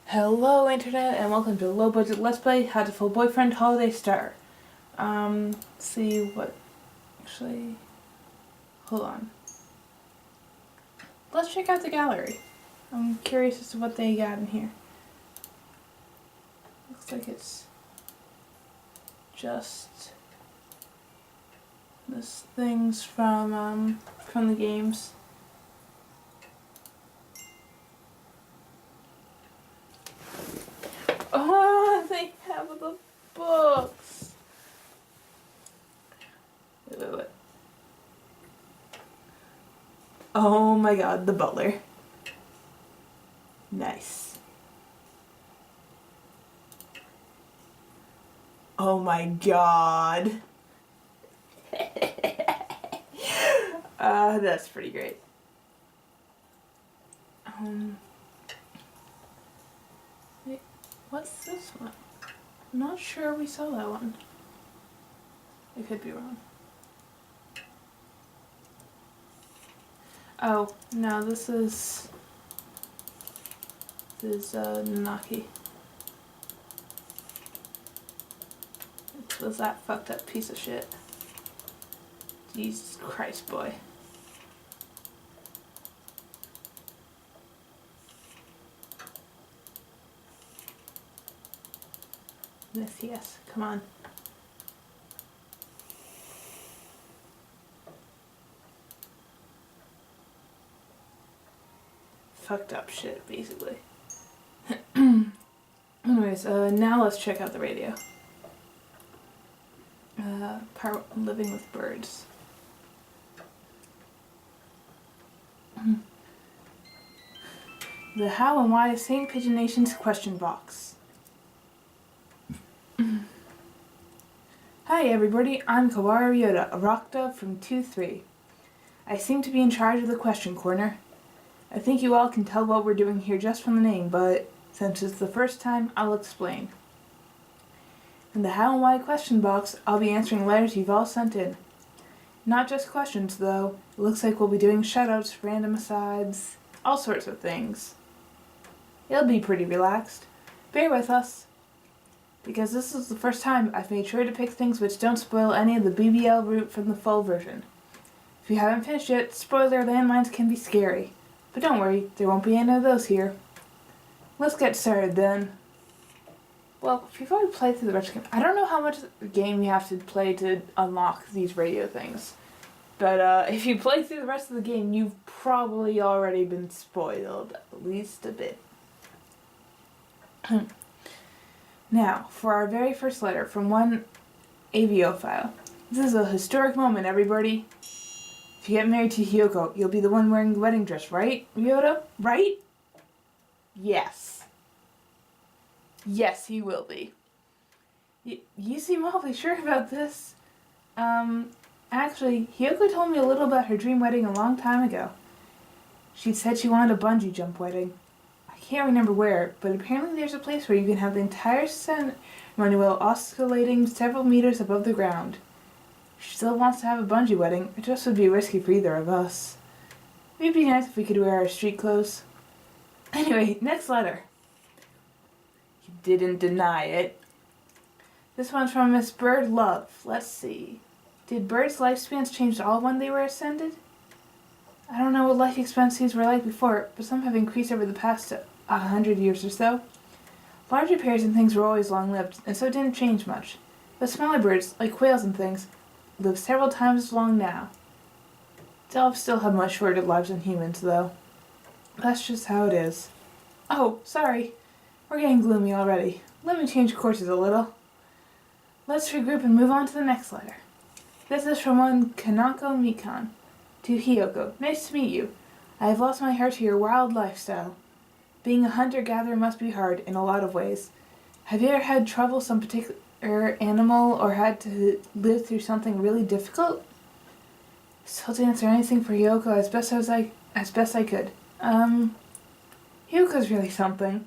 Hello Internet and welcome to Low Budget Let's Play Hatoful Boyfriend Holiday Star. See what... Actually... Hold on. Let's check out the gallery. I'm curious as to what they got in here. Looks like it's... just... this things from the games. Oh, they have the books. Wait. Oh my god, the butler. Nice. Oh my god. That's pretty great. Wait, what's this one? I'm not sure we saw that one. I could be wrong. Oh, no, this is Naki. It was that fucked up piece of shit. Jesus Christ, boy. Yes, come on. Fucked up shit, basically. Anyways, now let's check out the radio. Part living with birds. The how and why of St. Pigeon Nation's question box. Hi everybody, I'm Kawaru Yoda, a rock dove from 2-3. I seem to be in charge of the question corner. I think you all can tell what we're doing here just from the name, but since it's the first time, I'll explain. In the how and why question box, I'll be answering letters you've all sent in. Not just questions though, it looks like we'll be doing shoutouts, random asides, all sorts of things. It'll be pretty relaxed. Bear with us. Because this is the first time I've made sure to pick things which don't spoil any of the BBL route from the full version. If you haven't finished it, spoiler landmines can be scary. But don't worry, there won't be any of those here. Let's get started then. Well, if you've already played through the rest of the game, I don't know how much game you have to play to unlock these radio things. But if you play through the rest of the game, you've probably already been spoiled, at least a bit. Now, for our very first letter from one AVO file. This is a historic moment, everybody. If you get married to Hyoko, you'll be the one wearing the wedding dress, right, Ryota? Right? Yes. Yes, he will be. You seem awfully sure about this. Actually, Hyoko told me a little about her dream wedding a long time ago. She said she wanted a bungee jump wedding. I can't remember where, but apparently there's a place where you can have the entire ceremony while oscillating several meters above the ground. She still wants to have a bungee wedding. It just would be risky for either of us. It'd be nice if we could wear our street clothes. Anyway, next letter. You didn't deny it. This one's from Miss Bird Love. Let's see. Did birds' lifespans change at all when they were ascended? I don't know what life expectancies were like before, but some have increased over the past 100 years or so. Larger pairs and things were always long-lived, and so it didn't change much. But smaller birds, like quails and things, live several times as long now. Doves still have much shorter lives than humans, though. That's just how it is. Oh, sorry. We're getting gloomy already. Let me change courses a little. Let's regroup and move on to the next letter. This is from one Kanako Mikan. To Hyoko, nice to meet you. I have lost my heart to your wild lifestyle. Being a hunter-gatherer must be hard in a lot of ways. Have you ever had trouble some particular animal or had to live through something really difficult? Still to answer anything for Hyoko as best I could. Hyoko's really something.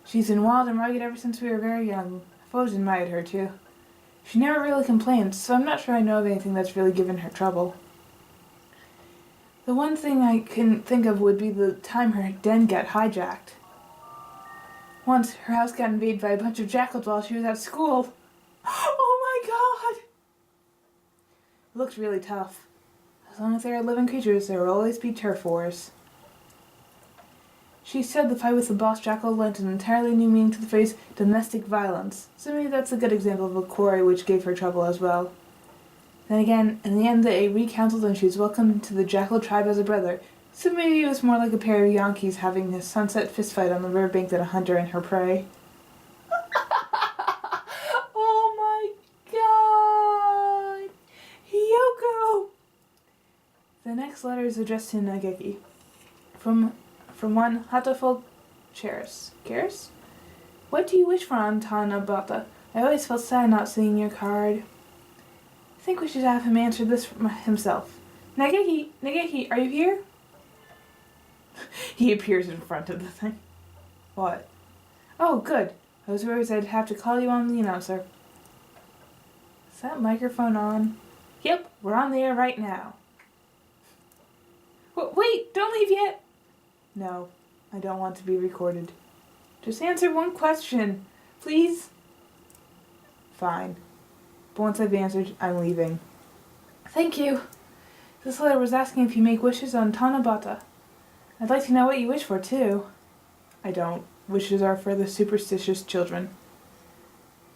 She's been wild and rugged ever since we were very young. I've always admired her too. She never really complains, so I'm not sure I know of anything that's really given her trouble. The one thing I can think of would be the time her den got hijacked. Once, her house got invaded by a bunch of jackals while she was at school. Oh my god! It looked really tough. As long as there are living creatures, there will always be turf wars. She said the fight with the boss jackal lent an entirely new meaning to the phrase domestic violence, so maybe that's a good example of a quarry which gave her trouble as well. Then again, in the end they recounseled and she was welcomed into the jackal tribe as a brother, so maybe it was more like a pair of Yankees having a sunset fistfight on the riverbank than a hunter and her prey. Oh my god! Hiyoko! The next letter is addressed to Nageki. From one Hatoful Cares? What do you wish for on Tanabata? I always felt sad not seeing your card. I think we should have him answer this himself. Nageki, are you here? He appears in front of the thing. What? Oh, good. I was worried I'd have to call you on the announcer. Is that microphone on? Yep, we're on the air right now. Wait, don't leave yet. No, I don't want to be recorded. Just answer one question, please. Fine. But once I've answered, I'm leaving. Thank you. This letter was asking if you make wishes on Tanabata. I'd like to know what you wish for, too. I don't. Wishes are for the superstitious children.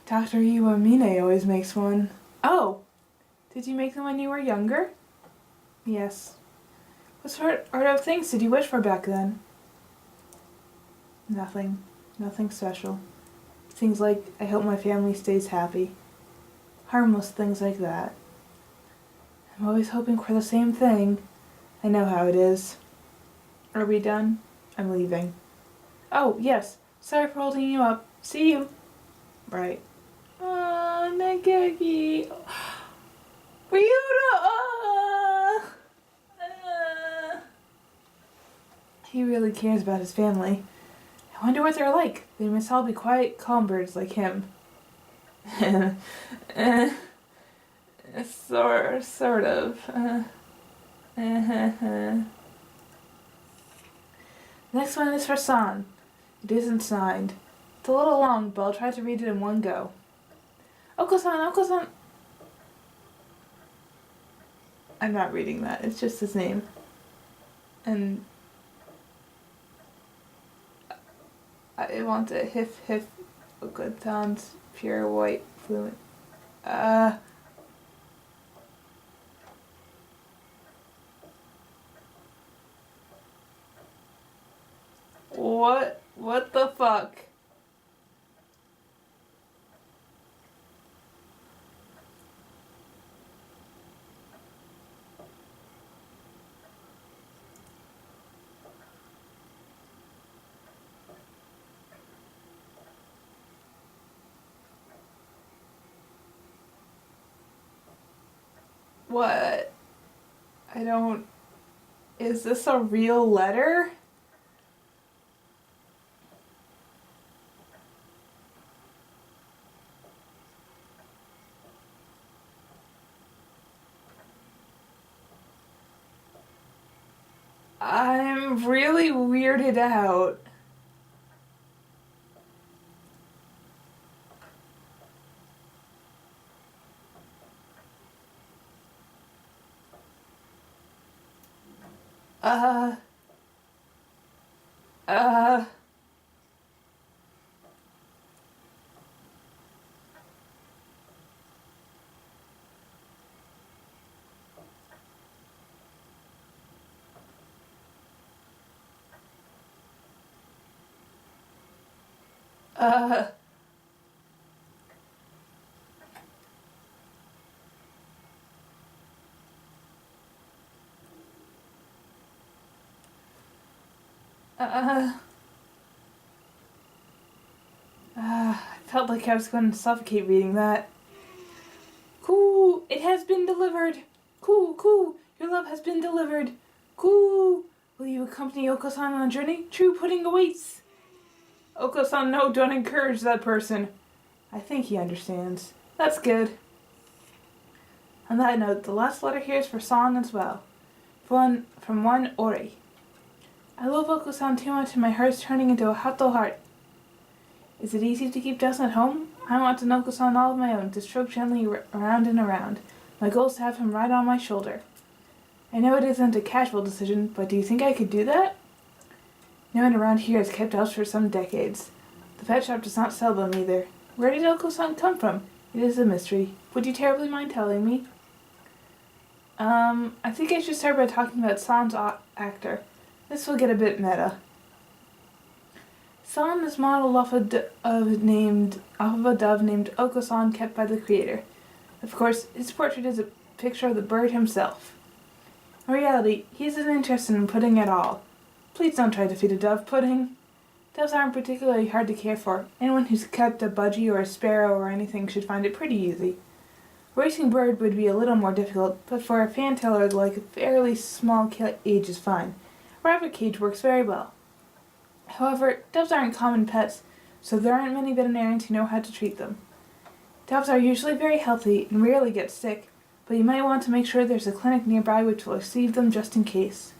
Dr. Iwamine always makes one. Oh! Did you make them when you were younger? Yes. What sort of things did you wish for back then? Nothing. Nothing special. Things like, I hope my family stays happy. Harmless things like that. I'm always hoping for the same thing. I know how it is. Are we done? I'm leaving. Oh, yes. Sorry for holding you up. See you. Right. Oh, Nageki. Ryuta! He really cares about his family. I wonder what they're like. They must all be quiet, calm birds like him. Sort of. Next one is for San. It isn't signed. It's a little long, but I'll try to read it in one go. Oko-san. I'm not reading that. It's just his name. And I want a hif Oko-san's pure white fluent. What the fuck? What? Is this a real letter? I'm really weirded out. Uh, I felt like I was going to suffocate reading that. Cool, it has been delivered. Cool, your love has been delivered. Cool, will you accompany Oko-san on a journey? True pudding awaits. Oko-san, no, don't encourage that person. I think he understands. That's good. On that note, the last letter here is for San as well. From one Ori. I love Oko-san too much and my heart's turning into a Hato heart. Is it easy to keep Dustin at home? I want to Oko-san all of my own, to stroke gently around and around. My goal is to have him ride on my shoulder. I know it isn't a casual decision, but do you think I could do that? No one around here has kept dogs for some decades. The pet shop does not sell them either. Where did Oko-san come from? It is a mystery. Would you terribly mind telling me? I think I should start by talking about San's actor. This will get a bit meta. San is modeled off of a dove named Oko-san kept by the creator. Of course, his portrait is a picture of the bird himself. In reality, he isn't interested in pudding at all. Please don't try to feed a dove pudding. Doves aren't particularly hard to care for. Anyone who's kept a budgie or a sparrow or anything should find it pretty easy. Raising a bird would be a little more difficult, but for a fantail or like a fairly small cage is fine. A rabbit cage works very well. However, doves aren't common pets, so there aren't many veterinarians who know how to treat them. Doves are usually very healthy and rarely get sick, but you might want to make sure there's a clinic nearby which will receive them just in case.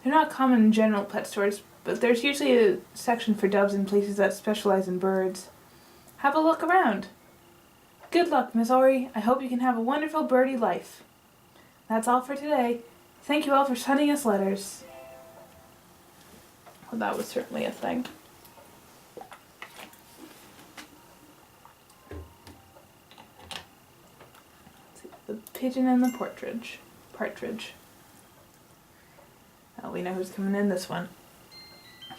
They're not common in general pet stores, but there's usually a section for doves in places that specialize in birds. Have a look around. Good luck, Miss Ori. I hope you can have a wonderful birdie life. That's all for today. Thank you all for sending us letters. Well, that was certainly a thing. Let's see. The pigeon and the partridge. Well, we know who's coming in this one.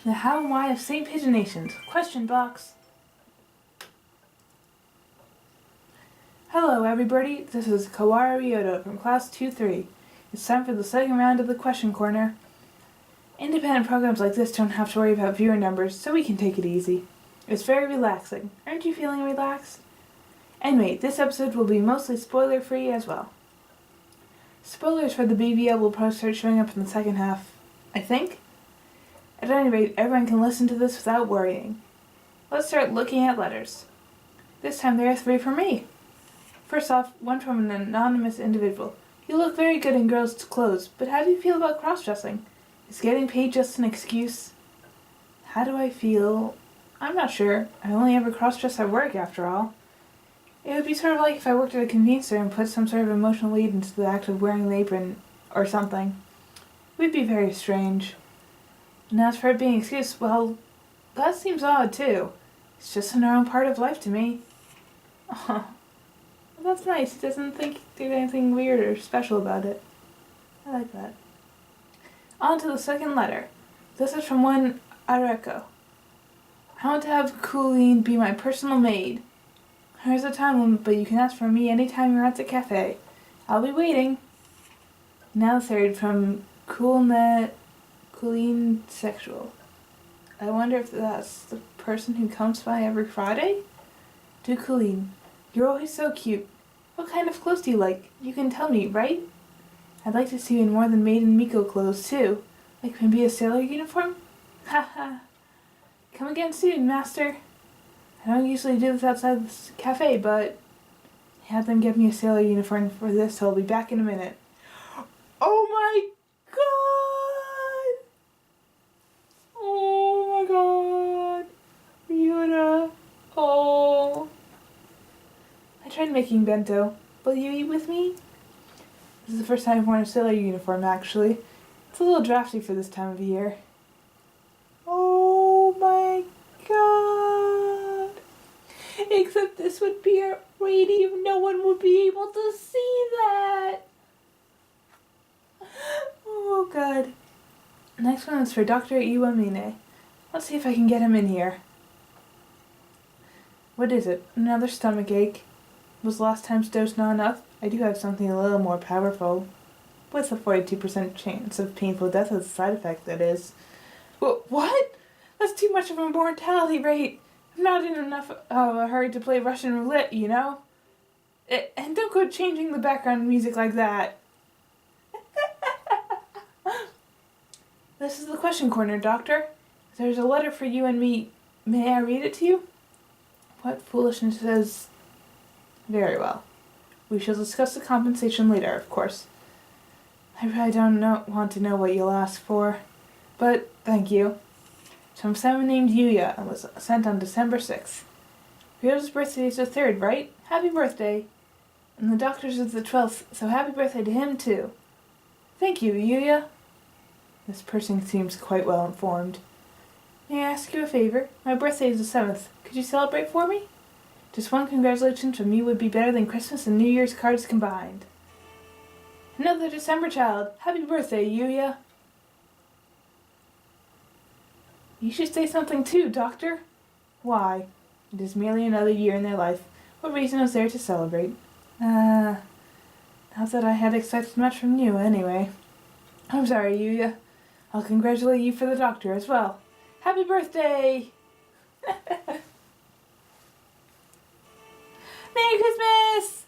The how and why of St. Pigeon Nations. Question box. Hello, everybody. This is Kawara Ryota from Class 2-3. It's time for the second round of the Question Corner. Independent programs like this don't have to worry about viewer numbers, so we can take it easy. It's very relaxing. Aren't you feeling relaxed? Anyway, this episode will be mostly spoiler-free as well. Spoilers for the BBL will probably start showing up in the second half, I think. At any rate, everyone can listen to this without worrying. Let's start looking at letters. This time there are 3 for me. First off, one from an anonymous individual. You look very good in girls' clothes, but how do you feel about cross-dressing? Is getting paid just an excuse? How do I feel? I'm not sure. I only ever cross-dress at work, after all. It would be sort of like if I worked at a convenience store and put some sort of emotional weight into the act of wearing an apron or something. It would be very strange. And as for it being an excuse, well, that seems odd, too. It's just a normal part of life to me. Oh, well, that's nice. He doesn't think there's anything weird or special about it. I like that. On to the second letter. This is from one Areko. I want to have Colleen be my personal maid. There's a time limit, but you can ask for me anytime you're at the cafe. I'll be waiting. Now the third from Colleen Sexual. I wonder if that's the person who comes by every Friday? To Colleen. You're always so cute. What kind of clothes do you like? You can tell me, right? I'd like to see you in more than Maid and Miko clothes, too. Like maybe a sailor uniform? Haha. Come again soon, master. I don't usually do this outside this cafe, but I had them get me a sailor uniform for this, so I'll be back in a minute. Oh my god! Oh my god! Ryota. Oh. I tried making bento. Will you eat with me? This is the first time I've worn a sailor uniform, actually. It's a little drafty for this time of year. Oh my god! Except this would be a radio, no one would be able to see that! Oh god. Next one is for Dr. Iwamine. Let's see if I can get him in here. What is it? Another stomach ache? Was last time's dose not enough? I do have something a little more powerful. With a 42% chance of painful death as a side effect, that is. What? That's too much of a mortality rate. I'm not in enough of a hurry to play Russian roulette, you know? And don't go changing the background music like that. This is the question corner, Doctor. There's a letter for you and me. May I read it to you? What foolishness says... Very well. We shall discuss the compensation later, of course. I really don't want to know what you'll ask for, but thank you. from someone named Yuya and was sent on December 6th. Ryo's birthday is the 3rd, right? Happy birthday! And the doctor's is the 12th, so happy birthday to him too. Thank you, Yuya. This person seems quite well informed. May I ask you a favor? My birthday is the 7th. Could you celebrate for me? Just one congratulations from me would be better than Christmas and New Year's cards combined. Another December child. Happy birthday, Yuya. You should say something too, Doctor. Why? It is merely another year in their life. What reason is there to celebrate? Not that I had expected much from you, anyway. I'm sorry, Yuya. I'll congratulate you for the doctor as well. Happy birthday! Merry Christmas!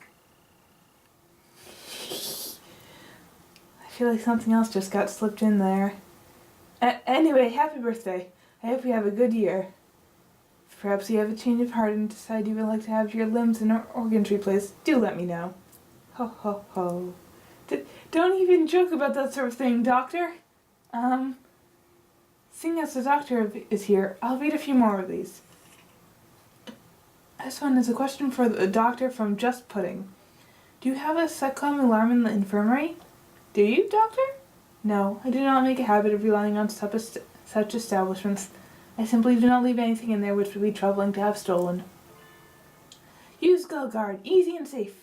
I feel like something else just got slipped in there. Anyway, happy birthday. I hope you have a good year. If perhaps you have a change of heart and decide you would like to have your limbs and organs replaced, do let me know. Ho ho ho. Don't even joke about that sort of thing, Doctor. Seeing as the doctor is here, I'll read a few more of these. This one is a question for the doctor from Just Pudding. Do you have a SETCOM alarm in the infirmary? Do you, Doctor? No, I do not make a habit of relying on such establishments. I simply do not leave anything in there which would be troubling to have stolen. Use Guard, easy and safe.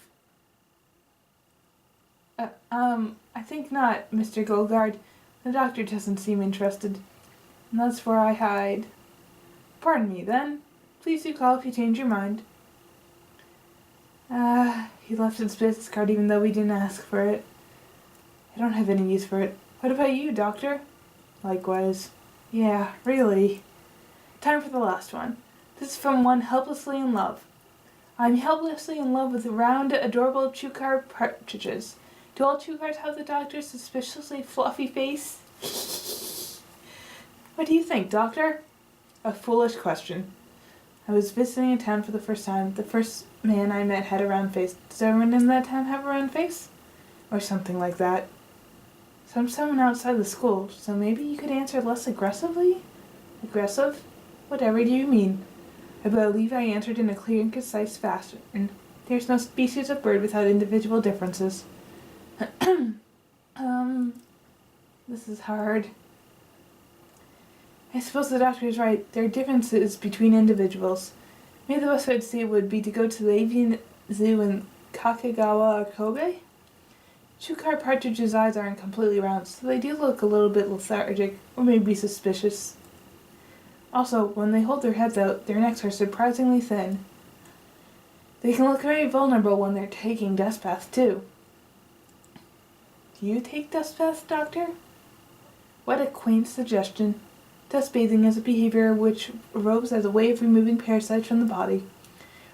I think not, Mr. Guard. The doctor doesn't seem interested. And that's where I hide. Pardon me, then. Please do call if you change your mind. He left his business card even though we didn't ask for it. I don't have any use for it. What about you, Doctor? Likewise. Yeah, really. Time for the last one. This is from one helplessly in love. I'm helplessly in love with round, adorable chukar partridges. Do all chukars have the doctor's suspiciously fluffy face? What do you think, Doctor? A foolish question. I was visiting a town for the first time. The first man I met had a round face. Does everyone in that town have a round face? Or something like that. So I'm someone outside the school, so maybe you could answer less aggressively? Aggressive? Whatever do you mean? I believe I answered in a clear and concise fashion. There's no species of bird without individual differences. This is hard. I suppose the doctor is right. There are differences between individuals. Maybe the best way to see it would be to go to the avian zoo in Kakagawa or Kobe. Chukar partridges' eyes aren't completely round, so they do look a little bit lethargic, or maybe suspicious. Also, when they hold their heads out, their necks are surprisingly thin. They can look very vulnerable when they're taking dust baths, too. Do you take dust baths, Doctor? What a quaint suggestion. Dust bathing is a behavior which arose as a way of removing parasites from the body.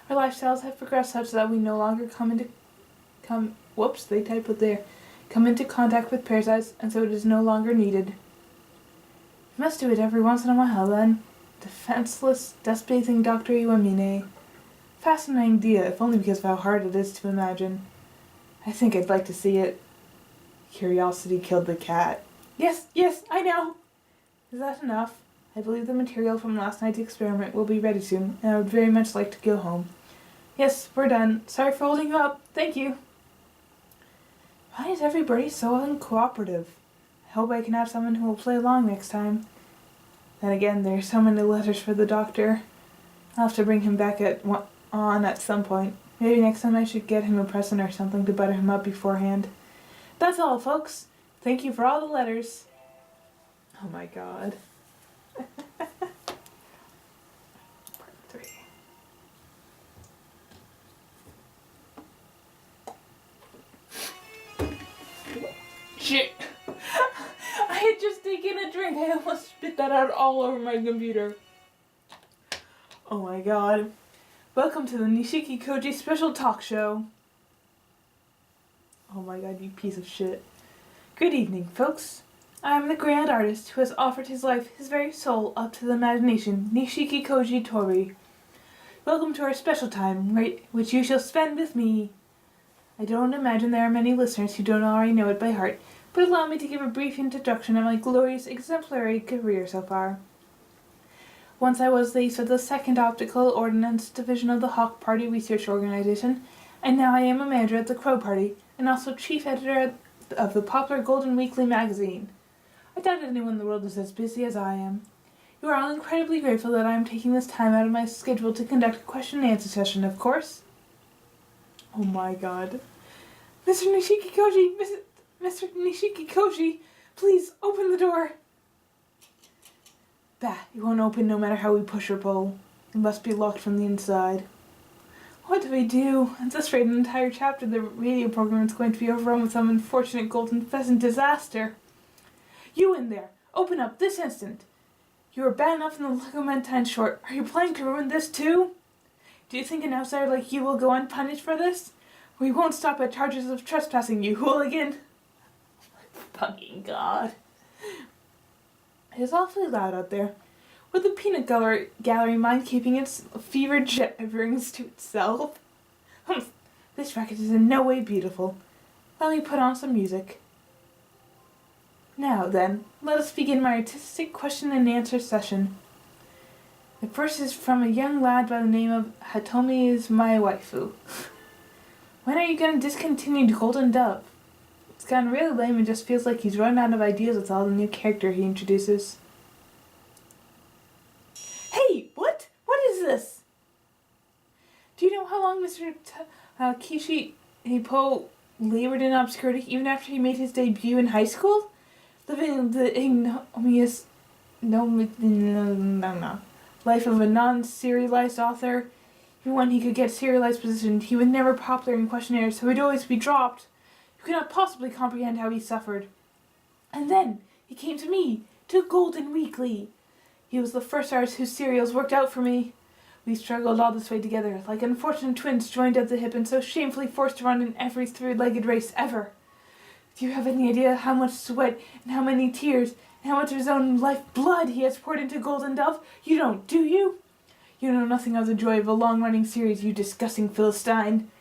Our lifestyles have progressed such that we no longer come into contact with parasites, and so it is no longer needed. You must do it every once in a while, then. Defenseless, dust-bathing Dr. Iwamine. Fascinating idea, if only because of how hard it is to imagine. I think I'd like to see it. Curiosity killed the cat. Yes, I know! Is that enough? I believe the material from last night's experiment will be ready soon, and I would very much like to go home. Yes, we're done. Sorry for holding you up. Thank you. Why is everybody so uncooperative? I hope I can have someone who will play along next time. Then again, there are so many letters for the doctor. I'll have to bring him back on at some point. Maybe next time I should get him a present or something to butter him up beforehand. That's all, folks. Thank you for all the letters. Oh my god. Part 3. Shit. I had just taken a drink. I almost spit that out all over my computer. Oh my god. Welcome to the Nishiki Koji special talk show. Oh my god, you piece of shit. Good evening, folks. I am the grand artist who has offered his life, his very soul, up to the imagination, Nishiki Koji Tori. Welcome to our special time, which you shall spend with me. I don't imagine there are many listeners who don't already know it by heart, but allow me to give a brief introduction of my glorious, exemplary career so far. Once I was the ace of the 2nd Optical Ordnance Division of the Hawk Party Research Organization, and now I am a manager at the Crow Party, and also chief editor of the popular Golden Weekly magazine. I doubt anyone in the world is as busy as I am. You are all incredibly grateful that I am taking this time out of my schedule to conduct a question and answer session, of course. Oh my god. Mr. Nishiki-koji! Mr. Nishiki-koji! Please, open the door! Bah, it won't open no matter how we push or pull. It must be locked from the inside. What do we do? At this rate, an entire chapter of the radio program is going to be overrun with some unfortunate golden pheasant disaster. You in there! Open up this instant! You are bad enough in the Legomantine short. Are you planning to ruin this too? Do you think an outsider like you will go unpunished for this? We won't stop at charges of trespassing, you hooligan! Fucking god. It is awfully loud out there. Would the peanut gallery mind keeping its fevered jabberings to itself? Humph! This racket is in no way beautiful. Let me put on some music. Now then, let us begin my artistic question and answer session. The first is from a young lad by the name of Hatomi is my waifu. When are you going to discontinue Golden Dove? It's gotten really lame and just feels like he's run out of ideas with all the new character he introduces. Hey, what? What is this? Do you know how long Mr. Kishi Hippo labored in obscurity even after he made his debut in high school? Living the ignominious life of a non-serialized author. Even when he could get serialized positioned, he was never popular in questionnaires, so he'd always be dropped. You cannot possibly comprehend how he suffered. And then he came to me, to Golden Weekly. He was the first artist whose serials worked out for me. We struggled all this way together, like unfortunate twins joined at the hip and so shamefully forced to run in every three-legged race ever. Do you have any idea how much sweat and how many tears and how much of his own life blood he has poured into Golden Dove? You don't, do you? You know nothing of the joy of a long-running series, you disgusting Philistine.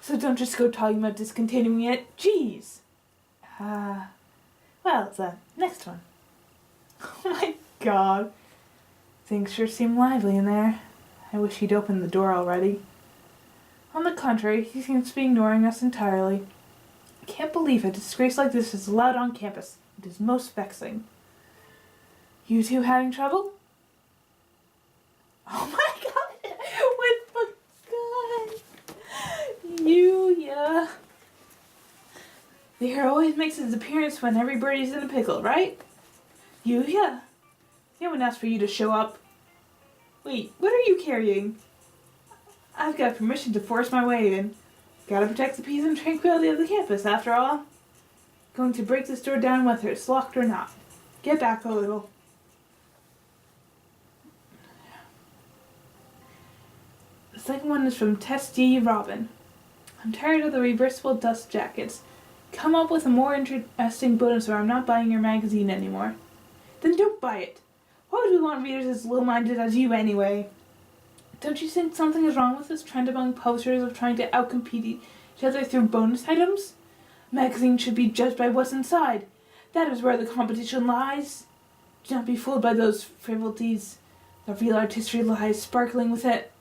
So don't just go talking about discontinuing it. Jeez. Well, the next one. Oh my god. Things sure seem lively in there. I wish he'd opened the door already. On the contrary, he seems to be ignoring us entirely. I can't believe a disgrace like this is allowed on campus. It is most vexing. You two having trouble? Oh my god! With the god! Yuya. The hero always makes his appearance when everybody's in a pickle, right? Yuya. No one asked for you to show up. Wait, what are you carrying? I've got permission to force my way in. Gotta protect the peace and tranquility of the campus, after all. Going to break this door down whether it's locked or not. Get back a little. The second one is from Tess D. Robin. I'm tired of the reversible dust jackets. Come up with a more interesting bonus or I'm not buying your magazine anymore. Then don't buy it. Why would we want readers as low-minded as you anyway? Don't you think something is wrong with this trend among publishers of trying to outcompete each other through bonus items? A magazine should be judged by what's inside. That is where the competition lies. Do not be fooled by those frivolities. The real artistry lies sparkling with it.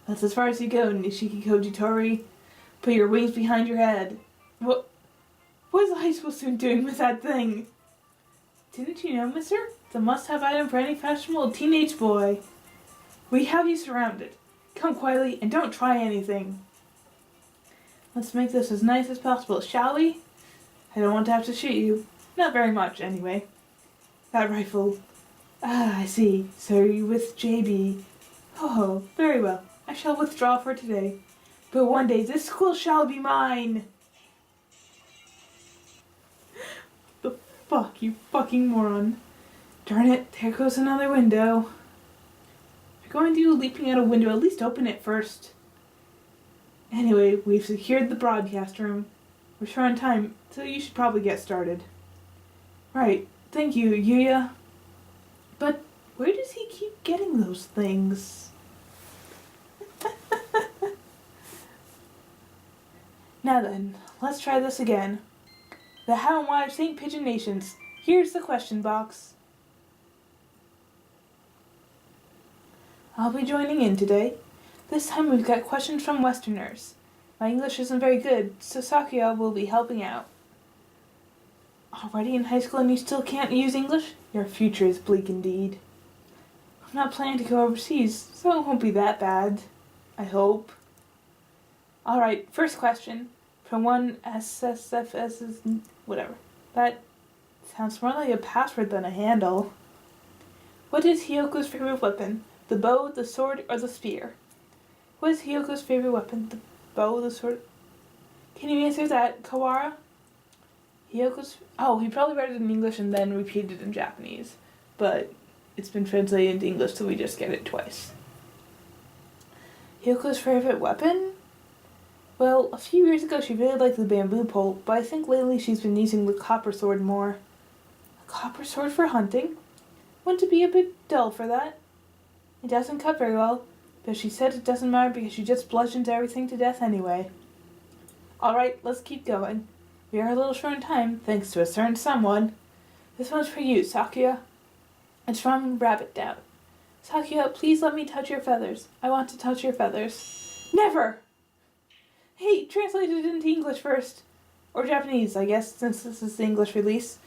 That's as far as you go, Nishiki Kojitori. Put your wings behind your head. What is the high school student doing with that thing? Didn't you know, mister? It's a must-have item for any fashionable teenage boy. We have you surrounded. Come quietly and don't try anything. Let's make this as nice as possible, shall we? I don't want to have to shoot you. Not very much, anyway. That rifle. Ah, I see. So you're with JB. Oh, very well. I shall withdraw for today. But one day this school shall be mine. The fuck, you fucking moron. Darn it, there goes another window. If you're going to do leaping out a window, at least open it first. Anyway, we've secured the broadcast room. We're short on time, so you should probably get started. Right, thank you, Yuya. But where does he keep getting those things? Now then, let's try this again. The how and why of St. Pigeon Nations. Here's the question box. I'll be joining in today. This time we've got questions from Westerners. My English isn't very good, so Sakuya will be helping out. Already in high school and you still can't use English? Your future is bleak indeed. I'm not planning to go overseas, so it won't be that bad. I hope. Alright, first question. From one SSFS's... whatever. That sounds more like a password than a handle. What is Hyoko's favorite weapon? The bow, the sword, or the spear? What is Hyoko's favorite weapon? The bow, the sword... Can you answer that, Kawara? Hyoko's... Oh, he probably read it in English and then repeated it in Japanese. But it's been translated into English, so we just get it twice. Hyoko's favorite weapon? Well, a few years ago she really liked the bamboo pole, but I think lately she's been using the copper sword more. A copper sword for hunting? Wouldn't it be a bit dull for that? It doesn't cut very well, but she said it doesn't matter because she just bludgeons everything to death anyway. Alright, let's keep going. We are a little short on time, thanks to a certain someone. This one's for you, Sakuya. It's from Rabbit Doubt. Sakuya, please let me touch your feathers. I want to touch your feathers. Never! Hey, translate it into English first. Or Japanese, I guess, since this is the English release.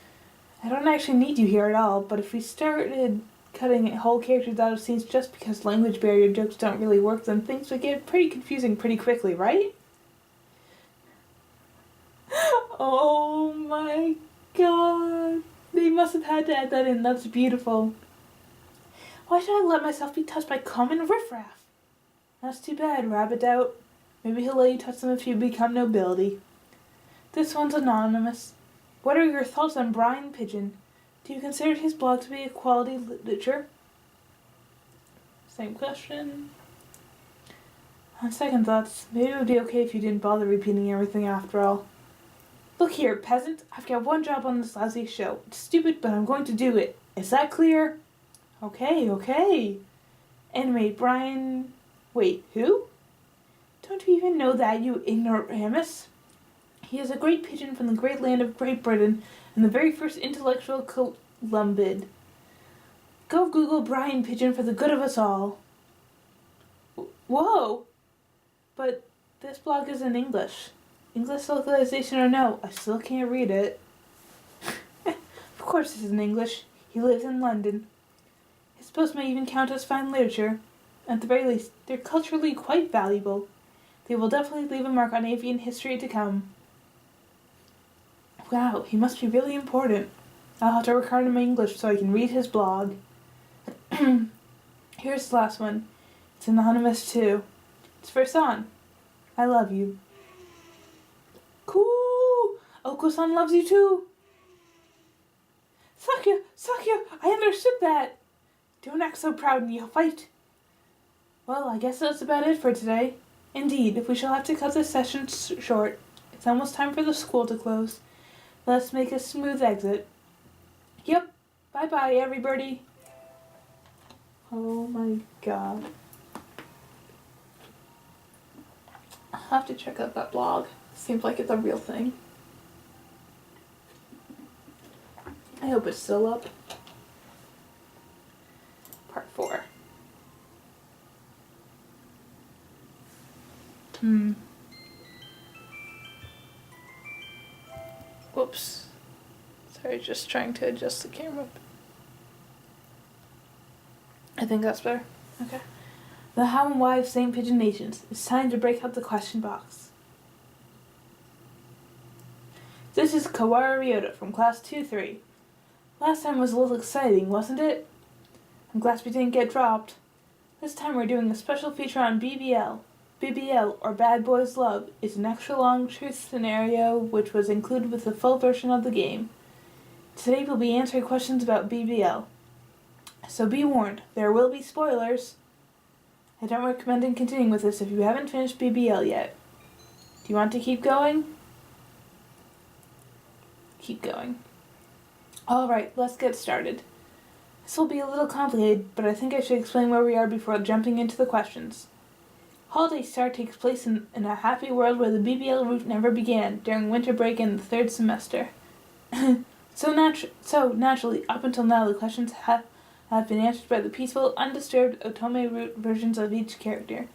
I don't actually need you here at all, but if we started cutting whole characters out of scenes just because language barrier jokes don't really work, then things would get pretty confusing pretty quickly, right? Oh my god. They must have had to add that in. That's beautiful. Why should I let myself be touched by common riffraff? That's too bad, Rabbit Out. Maybe he'll let you touch them if you become nobility. This one's anonymous. What are your thoughts on Brian Pigeon? Do you consider his blog to be a quality literature? Same question. On second thoughts, maybe it would be okay if you didn't bother repeating everything after all. Look here, peasant. I've got one job on this lousy show. It's stupid, but I'm going to do it. Is that clear? Okay. Animate Brian... Wait, who? Don't you even know that, you ignoramus? He is a great pigeon from the great land of Great Britain and the very first intellectual Columbid. Go Google Brian Pigeon for the good of us all. Whoa! But this blog is in English. English localization or no, I still can't read it. Of course it's in English. He lives in London. His posts may even count as fine literature. At the very least, they're culturally quite valuable. They will definitely leave a mark on avian history to come. Wow, he must be really important. I'll have to work hard on my English so I can read his blog. Here's the last one. It's anonymous too. It's for San. I love you. Cool! Oko-san loves you too. Sakuya, I understood that. Don't act so proud and you'll fight. Well, I guess that's about it for today. Indeed, we shall have to cut this session short. It's almost time for the school to close. Let's make a smooth exit. Yep. Bye-bye, everybody. Oh my god. I'll have to check out that blog. Seems like it's a real thing. I hope it's still up. Part 4. Whoops. Sorry, just trying to adjust the camera. I think that's better. Okay. The how and why of St. Pigeon Nations. It's time to break out the question box. This is Kawara Ryota from class 2-3. Last time was a little exciting, wasn't it? I'm glad we didn't get dropped. This time we're doing a special feature on BBL. BBL, or Bad Boys Love, is an extra long truth scenario which was included with the full version of the game. Today we'll be answering questions about BBL. So be warned, there will be spoilers. I don't recommend continuing with this if you haven't finished BBL yet. Do you want to keep going? Keep going. Alright, let's get started. This will be a little complicated, but I think I should explain where we are before jumping into the questions. Holiday Star takes place in a happy world where the BBL route never began, during winter break in the 3rd semester. So naturally, up until now, the questions have been answered by the peaceful, undisturbed otome root versions of each character.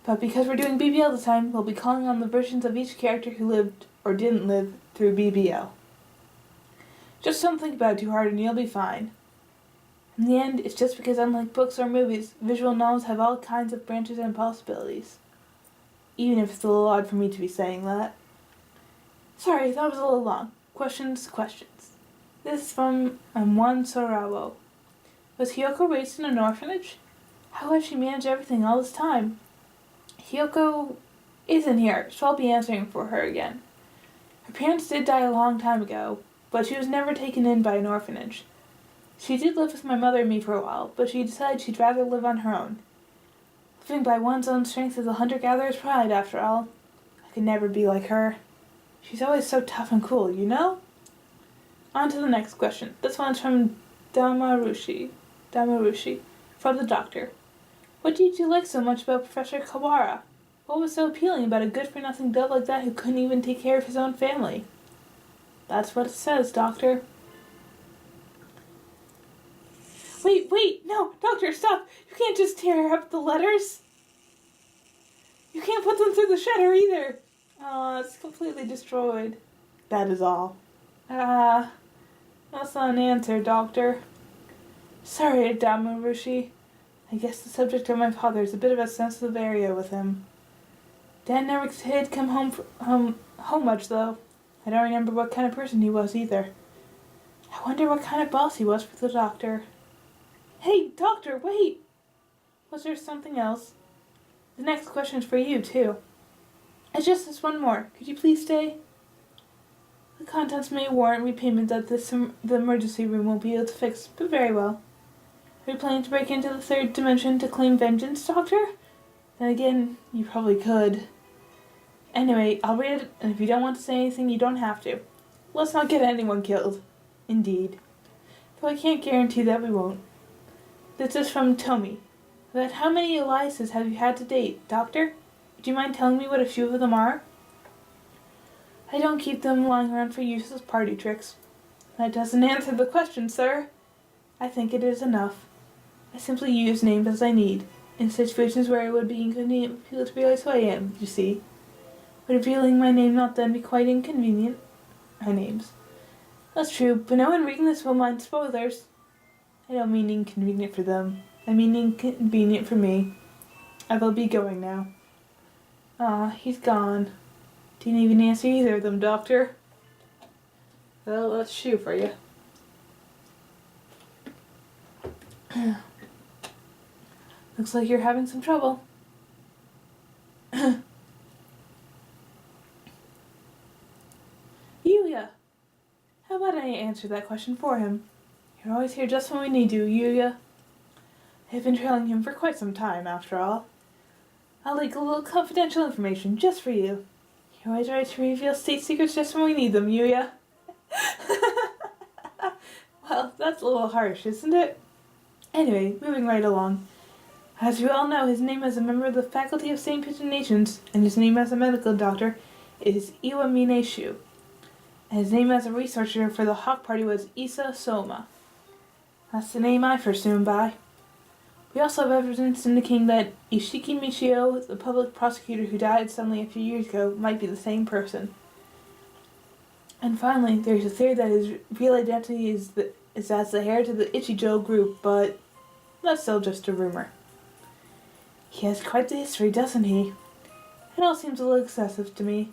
But because we're doing BBL this time, we'll be calling on the versions of each character who lived or didn't live through BBL. Just don't think about it too hard and you'll be fine. In the end, it's just because unlike books or movies, visual novels have all kinds of branches and possibilities. Even if it's a little odd for me to be saying that. Sorry, that was a little long. Questions. This is from Juan Sorabo. Was Hyoko raised in an orphanage? How has she managed everything all this time? Hyoko isn't here, so I'll be answering for her again. Her parents did die a long time ago, but she was never taken in by an orphanage. She did live with my mother and me for a while, but she decided she'd rather live on her own. Living by one's own strength is a hunter-gatherer's pride, after all. I could never be like her. She's always so tough and cool, you know? On to the next question. This one's from Damarushi, from the doctor. What did you like so much about Professor Kawara? What was so appealing about a good-for-nothing dove like that who couldn't even take care of his own family? That's what it says, Doctor. Wait, no, Doctor, stop! You can't just tear up the letters! You can't put them through the shredder either! Oh, it's completely destroyed. That is all. That's not an answer, Doctor. Sorry, Damarushi. I guess the subject of my father is a bit of a sensitive area with him. Dad never did come home much, though. I don't remember what kind of person he was, either. I wonder what kind of boss he was for the doctor. Hey, Doctor, wait! Was there something else? The next question is for you, too. It's just this one more. Could you please stay? The contents may warrant repayment that the emergency room won't be able to fix, but very well. Are you planning to break into the third dimension to claim vengeance, Doctor? Then again, you probably could. Anyway, I'll read it, and if you don't want to say anything, you don't have to. Let's not get anyone killed. Indeed. Though I can't guarantee that we won't. This is from Tomi. About how many Eliases have you had to date, Doctor? Do you mind telling me what a few of them are? I don't keep them lying around for useless party tricks. That doesn't answer the question, sir. I think it is enough. I simply use names as I need, in situations where it would be inconvenient for people to realize who I am, you see. Would revealing my name not then be quite inconvenient? My names. That's true, but no one reading this will mind spoilers. I don't mean inconvenient for them. I mean inconvenient for me. I will be going now. He's gone. Didn't even answer either of them, Doctor. Well, let's shoot for you. Looks like you're having some trouble. Yuya! How about I answer that question for him? You're always here just when we need you, Yuya. I've been trailing him for quite some time, after all. I'll leak a little confidential information just for you. You're always ready to reveal state secrets just when we need them, Yuya. Well, that's a little harsh, isn't it? Anyway, moving right along. As you all know, his name as a member of the Faculty of Saint Nations, and his name as a medical doctor, is Iwamine Shu. And his name as a researcher for the Hawk Party was Issa Soma. That's the name I first knew him by. We also have evidence indicating that Ishiki Michio, the public prosecutor who died suddenly a few years ago, might be the same person. And finally, there's a theory that his real identity is as the heir to the Ichijo group, but that's still just a rumor. He has quite the history, doesn't he? It all seems a little excessive to me.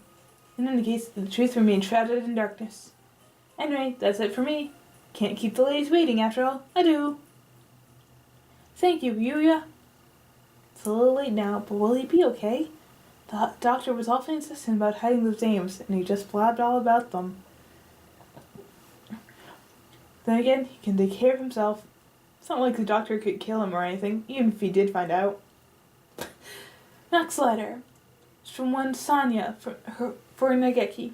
It indicates that the truth remains shrouded in darkness. Anyway, that's it for me. Can't keep the ladies waiting, after all. Adieu. Thank you, Yuya. It's a little late now, but will he be okay? The doctor was awfully insistent about hiding those names, and he just blabbed all about them. Then again, he can take care of himself. It's not like the doctor could kill him or anything, even if he did find out. Next letter. It's from one Sanya for Nageki.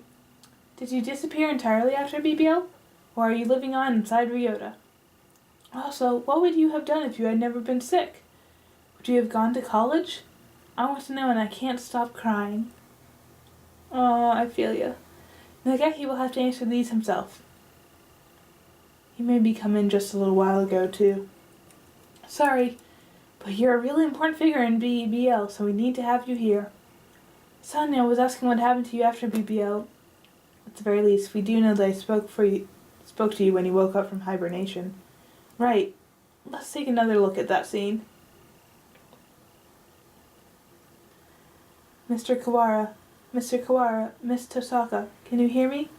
Did you disappear entirely after BBL? Or are you living on inside Ryota? Also, what would you have done if you had never been sick? Would you have gone to college? I want to know and I can't stop crying. Oh, I feel ya. Nageki will have to answer these himself. He made me come in just a little while ago, too. Sorry, but you're a really important figure in BBL, so we need to have you here. Sonia was asking what happened to you after BBL. At the very least, we do know that I spoke to you when you woke up from hibernation. Right. Let's take another look at that scene. Mr. Kawara, Miss Tosaka, can you hear me?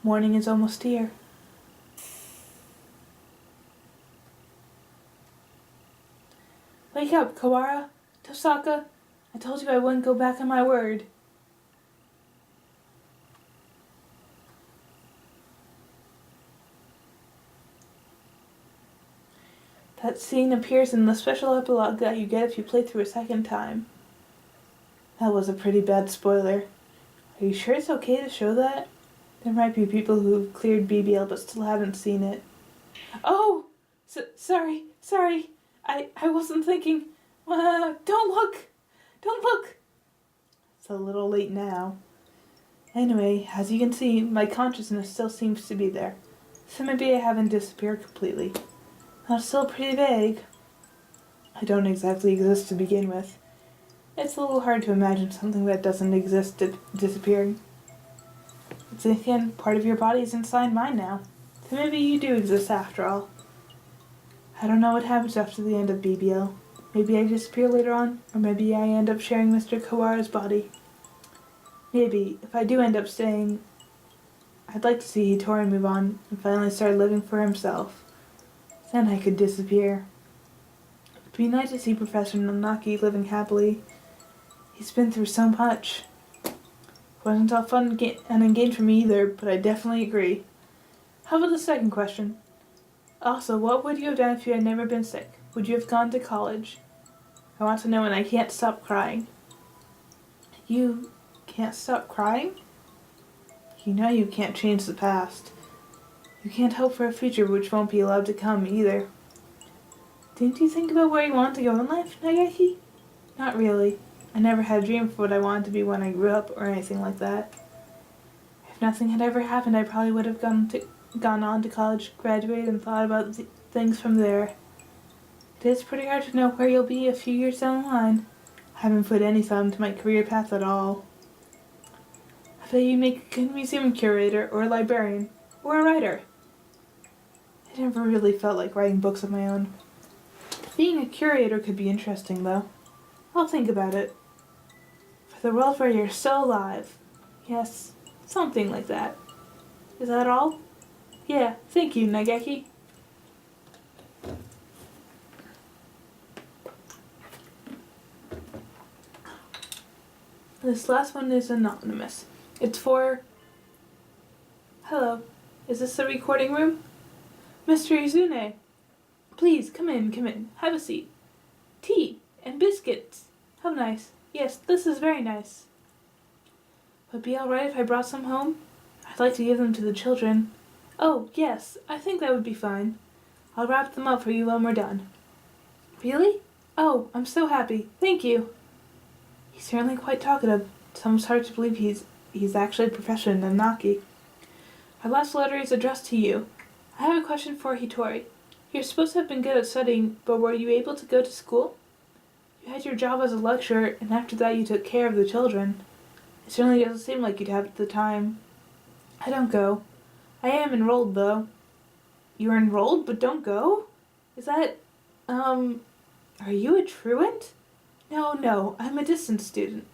Morning is almost here. Wake up, Kawara. Tosaka, I told you I wouldn't go back on my word. That scene appears in the special epilogue that you get if you play through a second time. That was a pretty bad spoiler. Are you sure it's okay to show that? There might be people who've cleared BBL but still haven't seen it. Oh! Sorry. I wasn't thinking. Don't look! Don't look! It's a little late now. Anyway, as you can see, my consciousness still seems to be there. So maybe I haven't disappeared completely. That's still pretty vague. I don't exactly exist to begin with. It's a little hard to imagine something that doesn't exist disappearing. But then again, part of your body is inside mine now. So maybe you do exist after all. I don't know what happens after the end of BBL. Maybe I disappear later on, or maybe I end up sharing Mr. Kawara's body. Maybe, if I do end up staying, I'd like to see Hitori move on and finally start living for himself. Then I could disappear. It'd be nice to see Professor Nanaki living happily. He's been through so much. Wasn't all fun and engaged for me either, but I definitely agree. How about the second question? Also, what would you have done if you had never been sick? Would you have gone to college? I want to know when I can't stop crying. You can't stop crying? You know you can't change the past. You can't hope for a future which won't be allowed to come either. Didn't you think about where you want to go in life, Nageki? Not really. I never had a dream of what I wanted to be when I grew up or anything like that. If nothing had ever happened, I probably would have gone on to college, graduated, and thought about things from there. It is pretty hard to know where you'll be a few years down the line. I haven't put any thought into my career path at all. I bet you make a good museum curator or a librarian or a writer. I never really felt like writing books of my own. Being a curator could be interesting, though. I'll think about it. For the world where you're still alive. Yes, something like that. Is that all? Yeah, thank you, Nageki. This last one is anonymous. It's for... Hello, is this the recording room? Mr. Izune, please, come in, have a seat. Tea and biscuits. How nice. Yes, this is very nice. Would it be alright if I brought some home? I'd like to give them to the children. Oh, yes, I think that would be fine. I'll wrap them up for you when we're done. Really? Oh, I'm so happy. Thank you. He's certainly quite talkative. It's almost hard to believe he's actually Professor Nanaki. Our last letter is addressed to you. I have a question for Hitori. You're supposed to have been good at studying, but were you able to go to school? You had your job as a lecturer, and after that you took care of the children. It certainly doesn't seem like you'd have the time. I don't go. I am enrolled, though. You're enrolled, but don't go? Is that, are you a truant? No, I'm a distance student.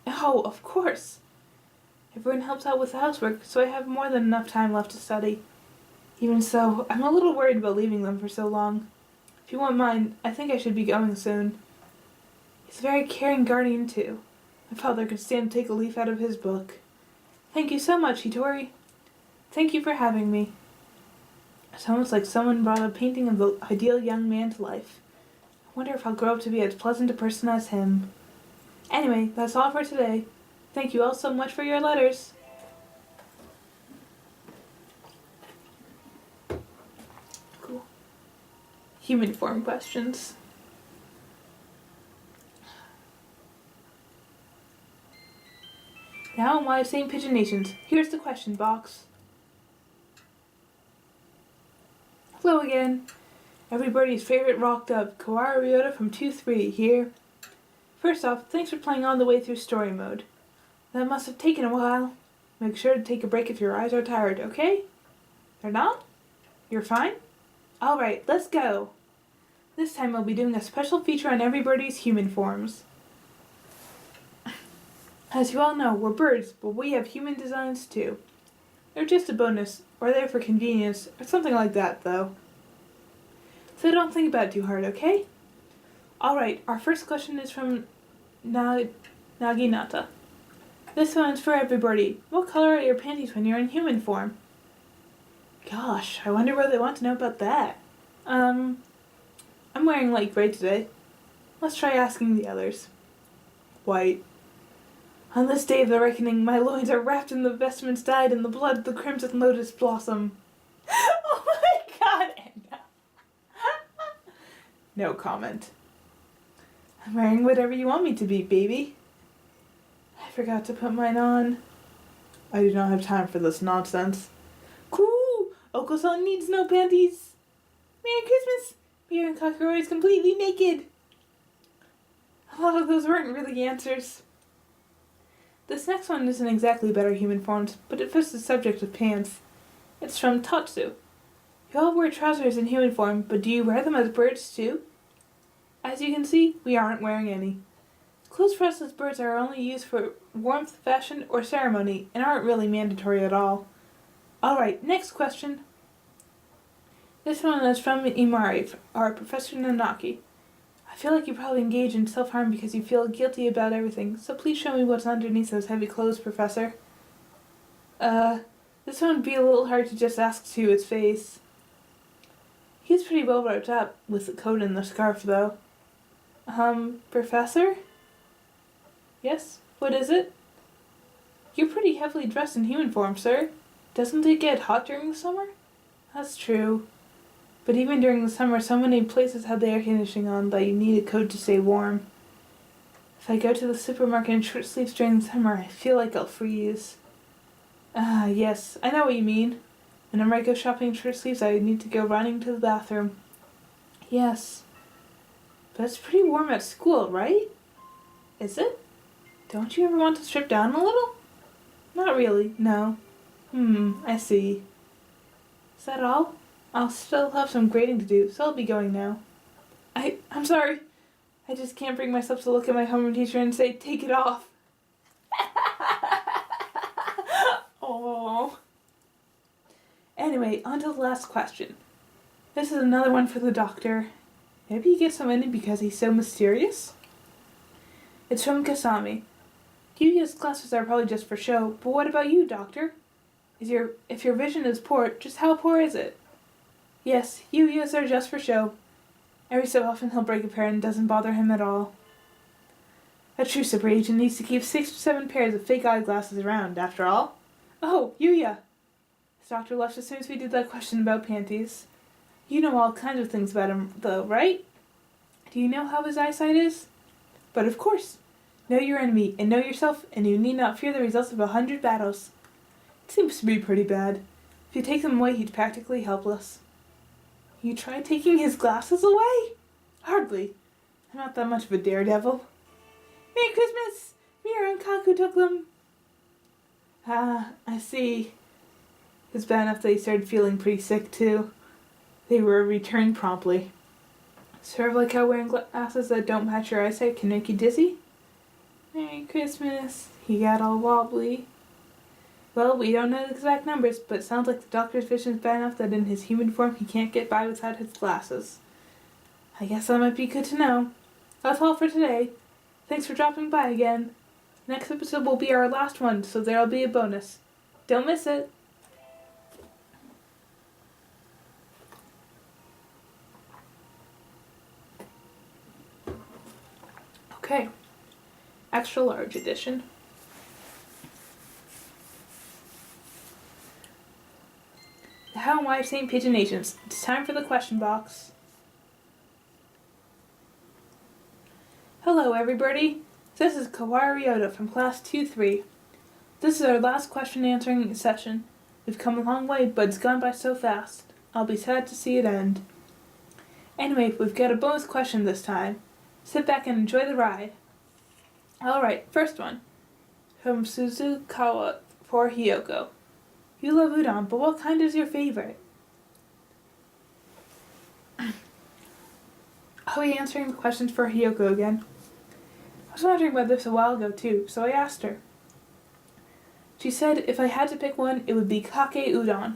Oh, of course. Everyone helps out with the housework, so I have more than enough time left to study. Even so, I'm a little worried about leaving them for so long. If you won't mind, I think I should be going soon. He's a very caring guardian, too. My father could stand to take a leaf out of his book. Thank you so much, Hitori. Thank you for having me. It's almost like someone brought a painting of the ideal young man to life. I wonder if I'll grow up to be as pleasant a person as him. Anyway, that's all for today. Thank you all so much for your letters. Cool. Human form questions. Now I'm live saying Pigeonations. Here's the question box. Hello again. Everybody's favorite rock dove, Kawaii Ryota from 2-3 here. First off, thanks for playing all the way through story mode. That must have taken a while. Make sure to take a break if your eyes are tired, okay? They're not? You're fine? Alright, let's go! This time we'll be doing a special feature on everybody's human forms. As you all know, we're birds, but we have human designs too. They're just a bonus, or there for convenience, or something like that, though. So don't think about it too hard, okay? Alright, our first question is from Naginata. This one's for everybody. What color are your panties when you're in human form? Gosh, I wonder what they want to know about that. I'm wearing light gray today. Let's try asking the others. White. On this day of the reckoning, my loins are wrapped in the vestments dyed in the blood of the crimson lotus blossom. Oh my god, Anna. No comment. I'm wearing whatever you want me to be, baby. I forgot to put mine on. I do not have time for this nonsense. Cool! Oko-san needs no panties. Merry Christmas! Mira and Kakuro is completely naked. A lot of those weren't really answers. This next one isn't exactly about our human forms, but it fits the subject of pants. It's from Tatsu. You all wear trousers in human form, but do you wear them as birds too? As you can see, we aren't wearing any. Clothes for us as birds are only used for warmth, fashion, or ceremony, and aren't really mandatory at all. Alright, next question. This one is from Imari, our Professor Nanaki. I feel like you probably engage in self-harm because you feel guilty about everything, so please show me what's underneath those heavy clothes, Professor. This one would be a little hard to just ask to its face. He's pretty well wrapped up with the coat and the scarf, though. Professor? Yes? What is it? You're pretty heavily dressed in human form, sir. Doesn't it get hot during the summer? That's true. But even during the summer, so many places have the air conditioning on that you need a coat to stay warm. If I go to the supermarket in short sleeves during the summer, I feel like I'll freeze. Yes, I know what you mean. Whenever I go shopping in short sleeves, I need to go running to the bathroom. Yes. But it's pretty warm at school, right? Is it? Don't you ever want to strip down a little? Not really, no. I see. Is that all? I'll still have some grading to do, so I'll be going now. I'm sorry. I just can't bring myself to look at my homeroom teacher and say, take it off. Oh. Anyway, on to the last question. This is another one for the doctor. Maybe he gets so many because he's so mysterious? It's from Kasami. Yuya's glasses are probably just for show, but what about you, doctor? If your vision is poor, just how poor is it? Yes, Yuya's are just for show. Every so often he'll break a pair and it doesn't bother him at all. A true super agent needs to keep 6 to 7 pairs of fake eyeglasses around, after all. Oh, Yuya! His doctor left as soon as we did that question about panties. You know all kinds of things about him, though, right? Do you know how his eyesight is? But of course. Know your enemy, and know yourself, and you need not fear the results of 100 battles. It seems to be pretty bad. If you take them away, he's practically helpless. You tried taking his glasses away? Hardly. I'm not that much of a daredevil. Merry Christmas! Mira and Kaku took them. I see. It's bad enough that he started feeling pretty sick, too. They were returned promptly. Sort of like how wearing glasses that don't match your eyesight can make you dizzy? Merry Christmas. He got all wobbly. Well, we don't know the exact numbers, but it sounds like the doctor's vision is bad enough that in his human form he can't get by without his glasses. I guess that might be good to know. That's all for today. Thanks for dropping by again. Next episode will be our last one, so there'll be a bonus. Don't miss it. Okay. Extra large edition. The How and Why of St. Pigeon Agents. It's time for the question box. Hello everybody. This is Kawaii Ryota from class 2-3. This is our last question answering session. We've come a long way, but it's gone by so fast. I'll be sad to see it end. Anyway, we've got a bonus question this time. Sit back and enjoy the ride. Alright, first one. From Suzukawa for Hiyoko. You love udon, but what kind is your favorite? I'll be answering the questions for Hiyoko again. I was wondering about this a while ago too, so I asked her. She said if I had to pick one, it would be kake udon.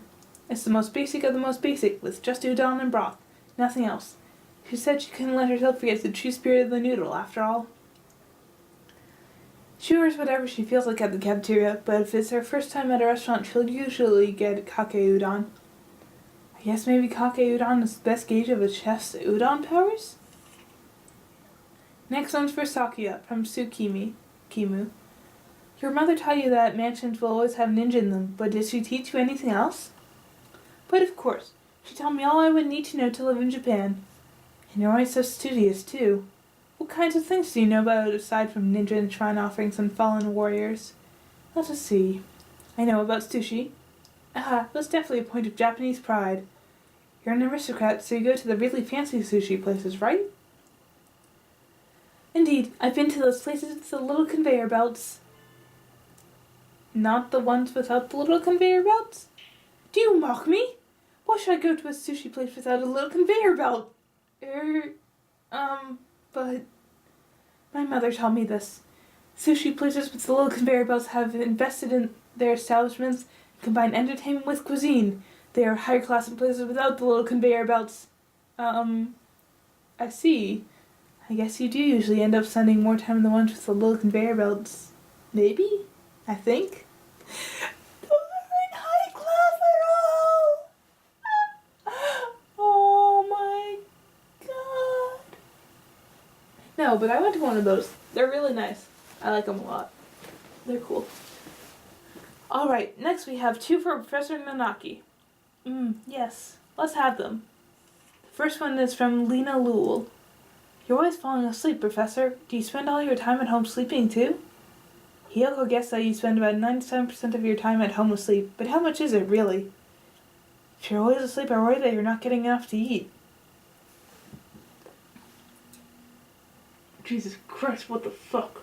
It's the most basic of the most basic, with just udon and broth, nothing else. She said she couldn't let herself forget the true spirit of the noodle, after all. She orders whatever she feels like at the cafeteria, but if it's her first time at a restaurant, she'll usually get kake udon. I guess maybe kake udon is the best gauge of a chef's udon powers? Next one's for Sakuya, from Kimu. Your mother taught you that mansions will always have ninja in them, but did she teach you anything else? But of course, she taught me all I would need to know to live in Japan. And you're always so studious, too. What kinds of things do you know about aside from ninja and shrine offerings and fallen warriors? Let us see. I know about sushi. That's definitely a point of Japanese pride. You're an aristocrat, so you go to the really fancy sushi places, right? Indeed, I've been to those places with the little conveyor belts. Not the ones without the little conveyor belts? Do you mock me? Why should I go to a sushi place without a little conveyor belt? But my mother taught me this. Sushi places with the little conveyor belts have invested in their establishments and combine entertainment with cuisine. They are higher class than places without the little conveyor belts. I see. I guess you do usually end up spending more time in the ones with the little conveyor belts. Maybe? I think? Those aren't high class at all! Oh my god. No, but I went to one of those. They're really nice. I like them a lot. They're cool. Alright, next we have two for Professor Nanaki. Yes. Let's have them. The first one is from Lena Lewell. You're always falling asleep, Professor. Do you spend all your time at home sleeping, too? Hiyoko guessed that you spend about 97% of your time at home asleep, but how much is it, really? If you're always asleep, I worry that you're not getting enough to eat. Jesus Christ, what the fuck?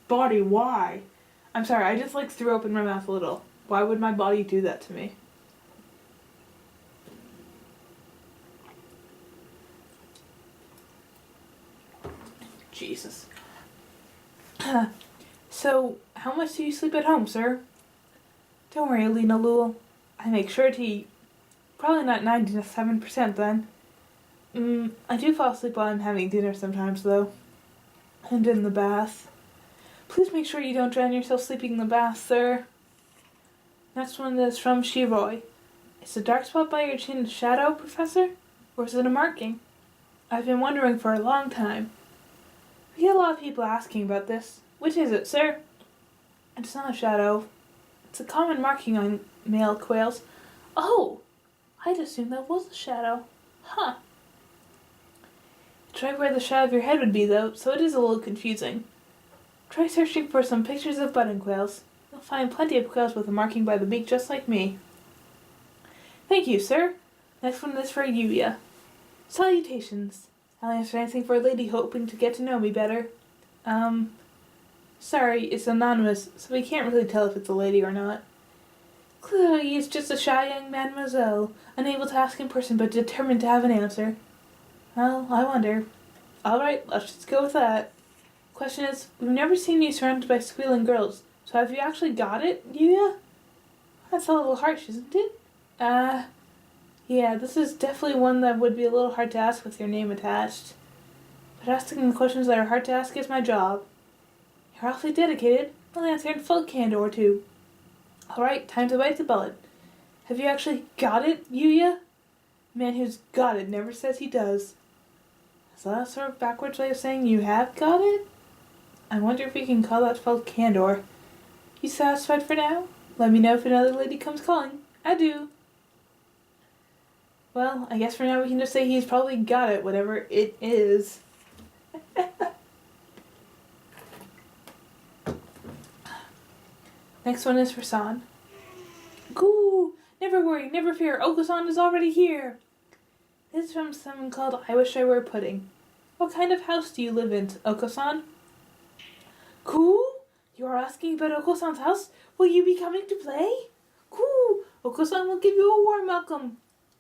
Body, why? I'm sorry, I just threw open my mouth a little. Why would my body do that to me? Jesus. So, how much do you sleep at home, sir? Don't worry, Lena Lewell. I make sure to eat. Probably not 97% then. I do fall asleep while I'm having dinner sometimes, though. And in the bath. Please make sure you don't drown yourself sleeping in the bath, sir. Next one is from Shiroi. Is the dark spot by your chin a shadow, Professor? Or is it a marking? I've been wondering for a long time. We get a lot of people asking about this. Which is it, sir? It's not a shadow. It's a common marking on male quails. Oh! I'd assumed that was a shadow. Huh. It's right where the shadow of your head would be, though, so it is a little confusing. Try searching for some pictures of button quails. You'll find plenty of quails with a marking by the beak just like me. Thank you, sir. Next one is for Yuya. Salutations. I'll answer anything for a lady hoping to get to know me better. Sorry, it's anonymous, so we can't really tell if it's a lady or not. Clearly, it's just a shy young mademoiselle, unable to ask in person but determined to have an answer. Well, I wonder. Alright, let's just go with that. Question is, we've never seen you surrounded by squealing girls, so have you actually got it, Yuya? That's a little harsh, isn't it? Yeah, this is definitely one that would be a little hard to ask with your name attached. But asking the questions that are hard to ask is my job. You're awfully dedicated. I'll answer in full candor, too. Alright, time to bite the bullet. Have you actually got it, Yuya? A man who's got it never says he does. Is that a sort of backwards way of saying you have got it? I wonder if we can call that full candor. You satisfied for now? Let me know if another lady comes calling. Adieu. Well, I guess for now we can just say he's probably got it, whatever it is. Next one is for San. Goo! Never worry, never fear, Oko-san is already here. This is from someone called I Wish I Were Pudding. What kind of house do you live in, Oko-san? Cool? You are asking about Oko-san's house? Will you be coming to play? Cool! Oko-san will give you a warm welcome.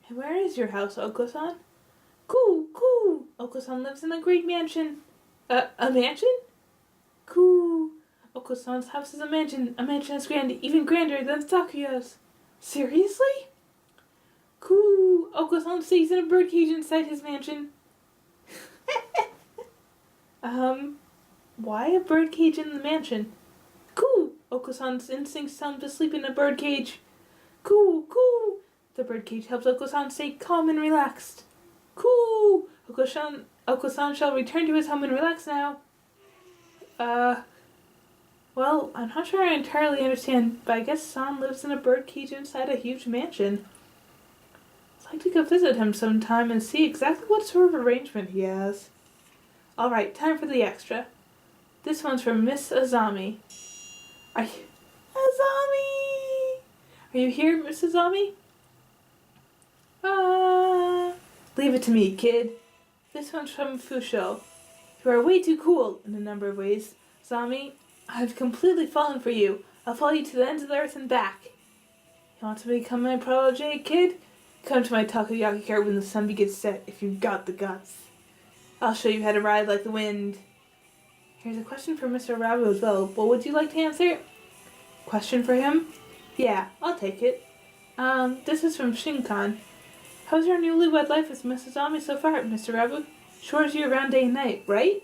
And where is your house, Oko-san? Cool, cool! Oko-san lives in a great mansion. A mansion? Cool! Oko-san's house is a mansion. A mansion is grand, even grander than Sakuya's. Seriously? Cool! Oko-san stays in a birdcage inside his mansion. Why a birdcage in the mansion? Cool! Oko-san's instincts tell him to sleep in a birdcage. Cool, cool! The birdcage helps Oko-san stay calm and relaxed. Cool! Oko-san shall return to his home and relax now. Well, I'm not sure I entirely understand, but I guess San lives in a birdcage inside a huge mansion. I'd like to go visit him sometime and see exactly what sort of arrangement he has. Alright, time for the extra. This one's from Miss Azami. Azami! Are you here, Miss Azami? Leave it to me, kid. This one's from Fusho. You are way too cool in a number of ways. Azami, I've completely fallen for you. I'll follow you to the ends of the earth and back. You want to become my protege, kid? Come to my takoyaki cart when the sun begins to set, if you've got the guts. I'll show you how to ride like the wind. Here's a question for Mr. Rabu as well. What would you like to answer? Question for him? Yeah, I'll take it. This is from Shinkan. How's your newlywed life with Mrs. Ami so far, Mr. Rabu? Sure as you around day and night, right?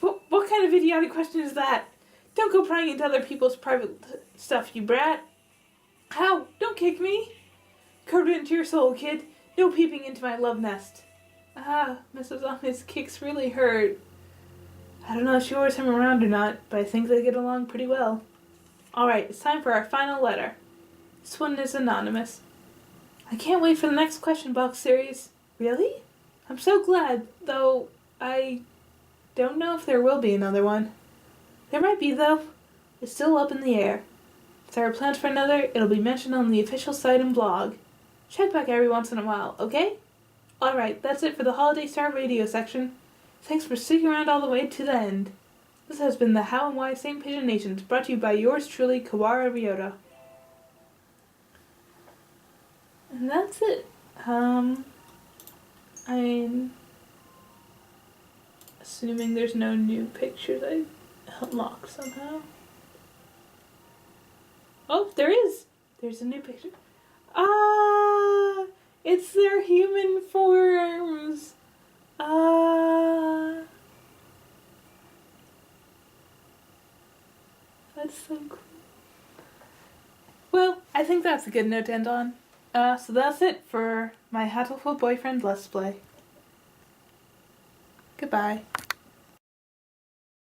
What kind of idiotic question is that? Don't go prying into other people's private stuff, you brat. How? Don't kick me. Curb it into your soul, kid. No peeping into my love nest. Mrs. Ami's kicks really hurt. I don't know if she orders him around or not, but I think they get along pretty well. Alright, it's time for our final letter. This one is anonymous. I can't wait for the next question box series. Really? I'm so glad, though I don't know if there will be another one. There might be, though. It's still up in the air. If there are plans for another, it'll be mentioned on the official site and blog. Check back every once in a while, okay? Alright, that's it for the Holiday Star radio section. Thanks for sticking around all the way to the end. This has been the How and Why St. Pigeon Nations, brought to you by yours truly, Kawara Ryota. And that's it. I'm assuming there's no new pictures I unlocked somehow. Oh, there is! There's a new picture. It's their human forms! That's so cool. Well, I think that's a good note to end on. So that's it for my Hatoful Boyfriend Let's Play. Goodbye.